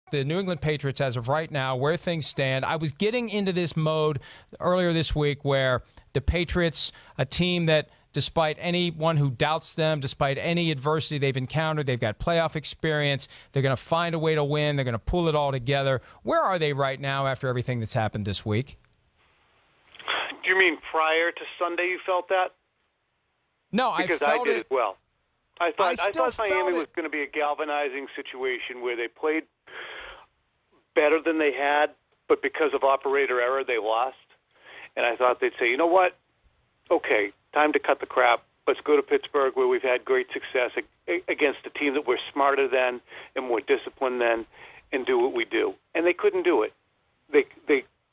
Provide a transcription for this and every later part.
The New England Patriots, as of right now, where things stand, I was getting into this mode earlier this week where the Patriots, a team that despite anyone who doubts them, despite any adversity they've encountered, they've got playoff experience, they're going to find a way to win, they're going to pull it all together. Where are they right now after everything that's happened this week? Do you mean prior to Sunday you felt that? No, because I felt I did it. as well. I thought Miami was going to be a galvanizing situation where they played better than they had, but because of operator error, they lost. And I thought they'd say, you know what? Okay, time to cut the crap. Let's go to Pittsburgh where we've had great success against a team that we're smarter than and more disciplined than and do what we do. And they couldn't do it.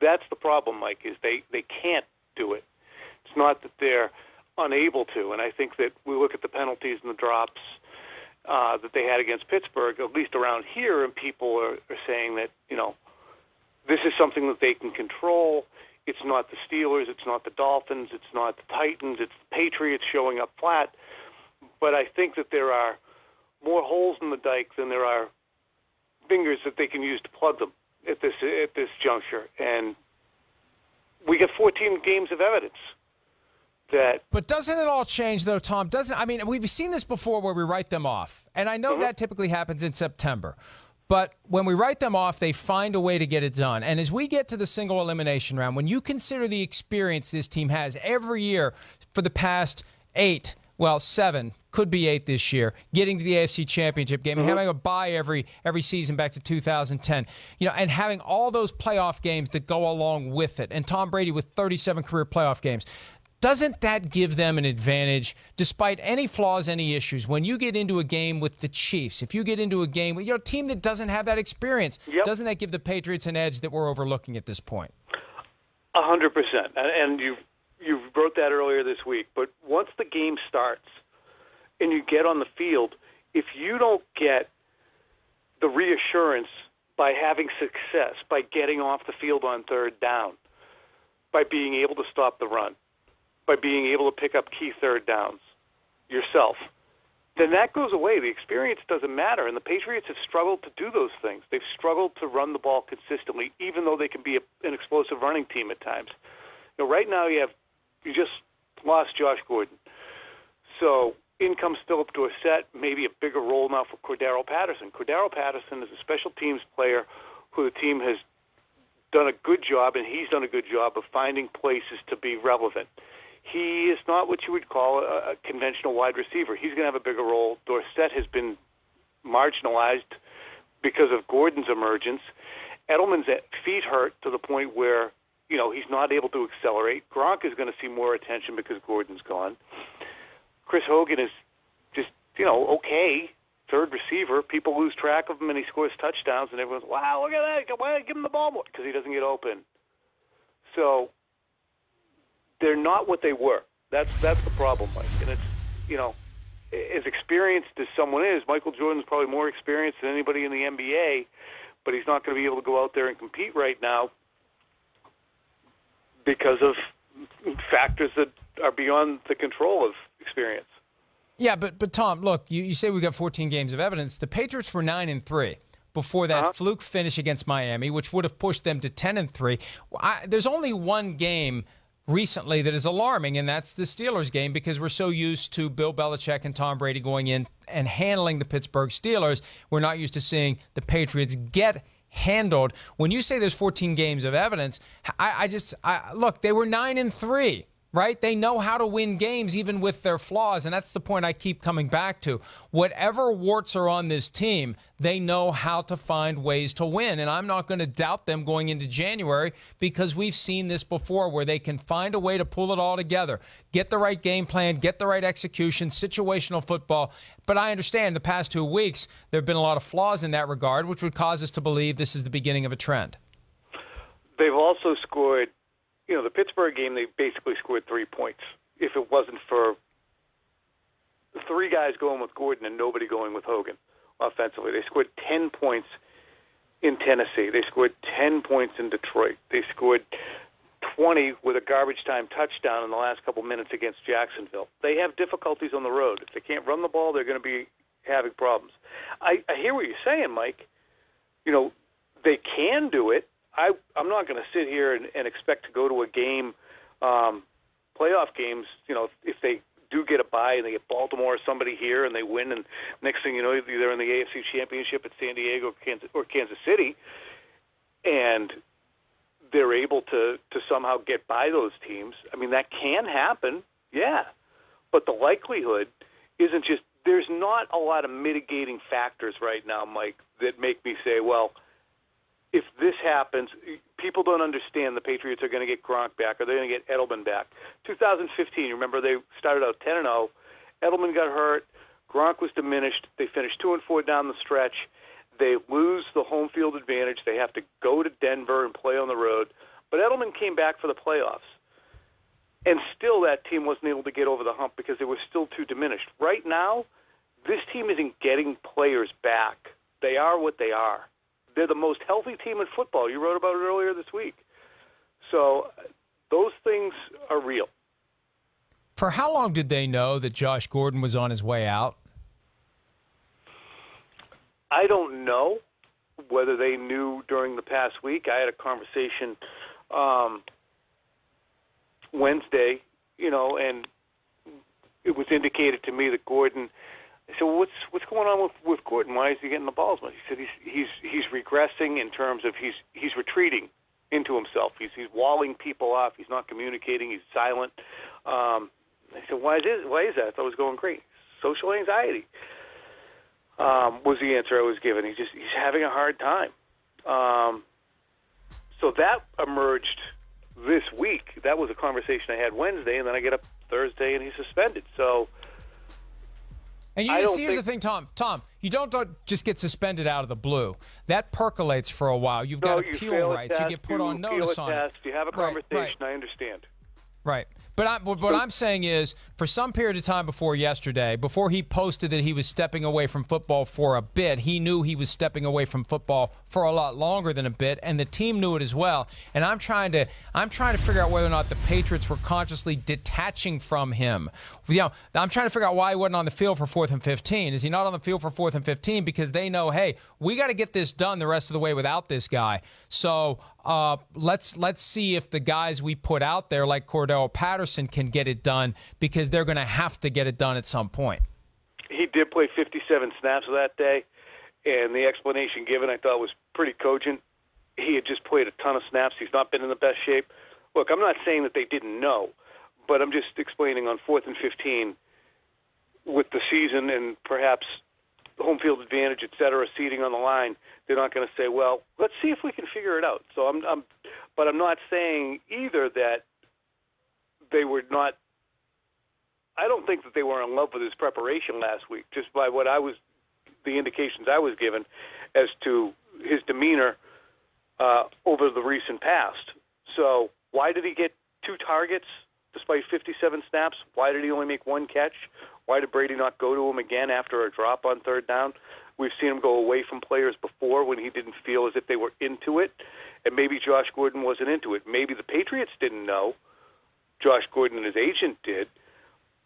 That's the problem, Mike, is they can't do it. It's not that they're unable to. And I think that we look at the penalties and the drops that they had against Pittsburgh, at least around here, and people are saying that, you know, this is something that they can control. It's not the Steelers, it's not the Dolphins, it's not the Titans, it's the Patriots showing up flat. But I think that there are more holes in the dike than there are fingers that they can use to plug them at this juncture. And we get 14 games of evidence. But doesn't it all change, though, Tom? We've seen this before where we write them off. And I know that typically happens in September. But when we write them off, they find a way to get it done. And as we get to the single elimination round, when you consider the experience this team has every year for the past 7, could be 8 this year, getting to the AFC Championship game, and having a bye every season back to 2010, and having all those playoff games that go along with it, and Tom Brady with 37 career playoff games, doesn't that give them an advantage despite any flaws, any issues? When you get into a game with the Chiefs, if you get into a game with a team that doesn't have that experience, doesn't that give the Patriots an edge that we're overlooking at this point? 100%. And you wrote that earlier this week. But once the game starts and you get on the field, if you don't get the reassurance by having success, by getting off the field on third down, by being able to stop the run, by being able to pick up key third downs yourself, then that goes away. The experience doesn't matter, and the Patriots have struggled to do those things. They've struggled to run the ball consistently, even though they can be an explosive running team at times. Right now you just lost Josh Gordon. So in comes Philip Dorsett, maybe a bigger role now for Cordero Patterson. Cordero Patterson is a special teams player who the team has done a good job, and he's done a good job of finding places to be relevant. He is not what you would call a conventional wide receiver. He's going to have a bigger role. Dorsett has been marginalized because of Gordon's emergence. Edelman's feet hurt to the point where, he's not able to accelerate. Gronk is going to see more attention because Gordon's gone. Chris Hogan is just, okay, third receiver. People lose track of him, and he scores touchdowns, and everyone's, wow, look at that. Why give him the ball more? Because he doesn't get open. So they're not what they were. That's the problem, Mike. And it's, as experienced as someone is, Michael Jordan's probably more experienced than anybody in the NBA, but he's not going to be able to go out there and compete right now because of factors that are beyond the control of experience. Yeah, but Tom, look, you say we got 14 games of evidence. The Patriots were 9-3 before that fluke finish against Miami, which would have pushed them to 10-3. There's only one game recently that is alarming, and that's the Steelers game, because we're so used to Bill Belichick and Tom Brady going in and handling the Pittsburgh Steelers. We're not used to seeing the Patriots get handled. When you say there's 14 games of evidence, look, they were 9-3. Right? They know how to win games even with their flaws, and that's the point I keep coming back to. Whatever warts are on this team, they know how to find ways to win, and I'm not going to doubt them going into January, because we've seen this before where they can find a way to pull it all together, get the right game plan, get the right execution, situational football. But I understand the past 2 weeks there have been a lot of flaws in that regard, which would cause us to believe this is the beginning of a trend. They've also scored, the Pittsburgh game, they basically scored 3 points. If it wasn't for 3 guys going with Gordon and nobody going with Hogan offensively. They scored 10 points in Tennessee. They scored 10 points in Detroit. They scored 20 with a garbage time touchdown in the last couple minutes against Jacksonville. They have difficulties on the road. If they can't run the ball, they're going to be having problems. I hear what you're saying, Mike. they can do it. I'm not going to sit here and expect to go to a game, playoff games, if they do get a bye and they get Baltimore or somebody here and they win, and next thing you know, they're in the AFC Championship at San Diego or Kansas City, and they're able to somehow get by those teams. I mean, that can happen, yeah. But the likelihood isn't just – there's not a lot of mitigating factors right now, Mike, that make me say, well, if this happens, people don't understand the Patriots are going to get Gronk back or they're going to get Edelman back. 2015, remember, they started out 10-0. Edelman got hurt. Gronk was diminished. They finished 2-4 down the stretch. They lose the home field advantage. They have to go to Denver and play on the road. But Edelman came back for the playoffs. And still that team wasn't able to get over the hump because they were still too diminished. Right now, this team isn't getting players back. They are what they are. They're the most healthy team in football. You wrote about it earlier this week. So those things are real. For how long did they know that Josh Gordon was on his way out? I don't know whether they knew during the past week. I had a conversation Wednesday, and it was indicated to me that Gordon. I said, well, what's going on with Gordon? Why is he getting the balls? He said he's regressing in terms of he's retreating into himself. He's walling people off. He's not communicating. He's silent. I said, why is that? I thought it was going great. Social anxiety was the answer I was given. He's having a hard time. So that emerged this week. That was a conversation I had Wednesday, and then I get up Thursday and he's suspended. So. And here's the thing, Tom. You don't just get suspended out of the blue. That percolates for a while. You've got appeal rights. You get put on notice on it. You have a conversation. Right. I understand. Right. But what I'm saying is, for some period of time before yesterday, before he posted that he was stepping away from football for a bit, he knew he was stepping away from football for a lot longer than a bit, and the team knew it as well. And I'm trying to figure out whether or not the Patriots were consciously detaching from him. I'm trying to figure out why he wasn't on the field for 4th and 15. Is he not on the field for 4th and 15 because they know, hey, we got to get this done the rest of the way without this guy. So let's see if the guys we put out there like Cordell Patterson can get it done, because they're going to have to get it done at some point. He did play 57 snaps that day, and the explanation given I thought was pretty cogent. He had just played a ton of snaps. He's not been in the best shape. Look, I'm not saying that they didn't know, but I'm just explaining on 4th and 15 with the season and perhaps home field advantage, et cetera, seating on the line, they're not going to say, well, let's see if we can figure it out. So but I'm not saying either that they were not. I don't think that they were in love with his preparation last week, just by the indications I was given as to his demeanor over the recent past. So why did he get 2 targets despite 57 snaps? Why did he only make 1 catch? Why did Brady not go to him again after a drop on 3rd down? We've seen him go away from players before when he didn't feel as if they were into it, and maybe Josh Gordon wasn't into it. Maybe the Patriots didn't know. Josh Gordon and his agent did,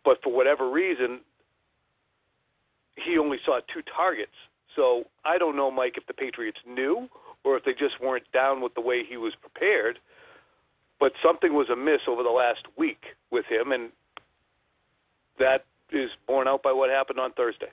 but for whatever reason, he only saw 2 targets. So I don't know, Mike, if the Patriots knew or if they just weren't down with the way he was prepared, but something was amiss over the last week with him, and that is borne out by what happened on Thursday.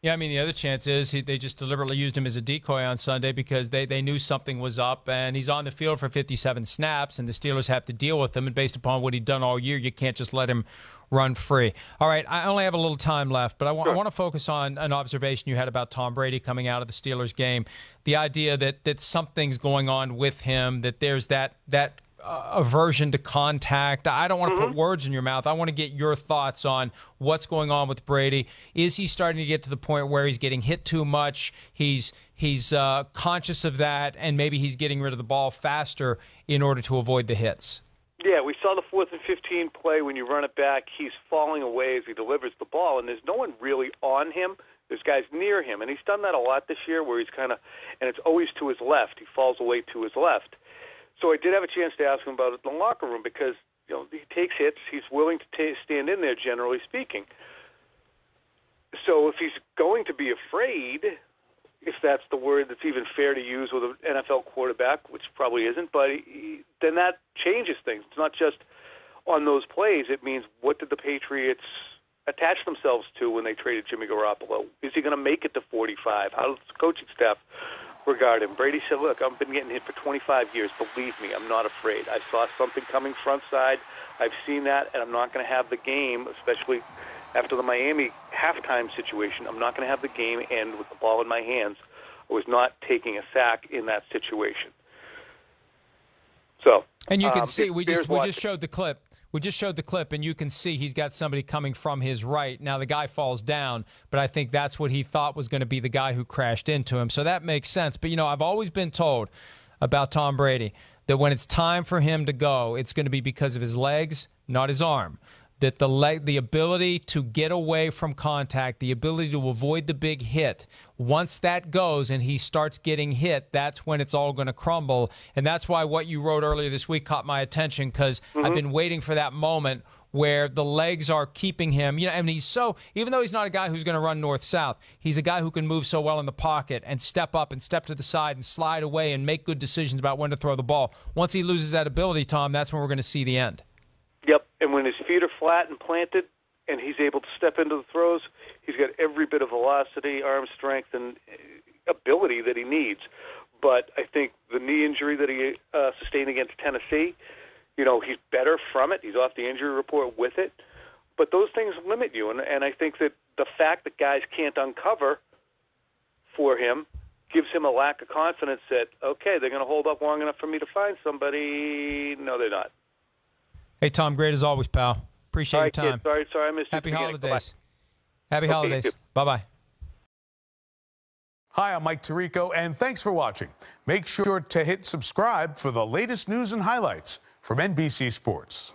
Yeah, I mean, the other chance is they just deliberately used him as a decoy on Sunday because they knew something was up, and he's on the field for 57 snaps, and the Steelers have to deal with him, and based upon what he'd done all year, you can't just let him run free. All right, I only have a little time left, but I want to focus on an observation you had about Tom Brady coming out of the Steelers game, the idea that something's going on with him, that there's that aversion to contact. I don't want to put words in your mouth. I want to get your thoughts on what's going on with Brady. Is he starting to get to the point where he's getting hit too much? He's conscious of that, and maybe he's getting rid of the ball faster in order to avoid the hits. Yeah, we saw the 4th and 15 play. When you run it back, he's falling away as he delivers the ball, and there's no one really on him. There's guys near him, and he's done that a lot this year where he's and it's always to his left. He falls away to his left. So I did have a chance to ask him about it in the locker room because he takes hits. He's willing to stand in there, generally speaking. So if he's going to be afraid, if that's the word that's even fair to use with an NFL quarterback, which probably isn't, but then that changes things. It's not just on those plays. It means, what did the Patriots attach themselves to when they traded Jimmy Garoppolo? Is he going to make it to 45? How does the coaching staff regard him? Brady said, look, I've been getting hit for 25 years. Believe me, I'm not afraid. I saw something coming front side. I've seen that, and I'm not going to have the game, especially after the Miami halftime situation, I'm not going to have the game end with the ball in my hands. I was not taking a sack in that situation. So, and you can see, we just showed the clip. We just showed the clip, and you can see he's got somebody coming from his right. Now, the guy falls down, but I think that's what he thought was going to be the guy who crashed into him. So that makes sense. But, I've always been told about Tom Brady that when it's time for him to go, it's going to be because of his legs, not his arm. That the ability to get away from contact, the ability to avoid the big hit, once that goes and he starts getting hit, that's when it's all going to crumble. And that's why what you wrote earlier this week caught my attention, because I've been waiting for that moment where the legs are keeping him. And he's even though he's not a guy who's going to run north-south, he's a guy who can move so well in the pocket and step up and step to the side and slide away and make good decisions about when to throw the ball. Once he loses that ability, Tom, that's when we're going to see the end. Yep, and when his feet are flat and planted and he's able to step into the throws, he's got every bit of velocity, arm strength, and ability that he needs. But I think the knee injury that he sustained against Tennessee, he's better from it. He's off the injury report with it. But those things limit you, and I think that the fact that guys can't uncover for him gives him a lack of confidence that, okay, they're going to hold up long enough for me to find somebody. No, they're not. Hey, Tom, great as always, pal. Appreciate your time. Kid, sorry I missed you. Happy holidays. Happy holidays. Bye-bye. Hi, I'm Mike Tirico, and thanks for watching. Make sure to hit subscribe for the latest news and highlights from NBC Sports.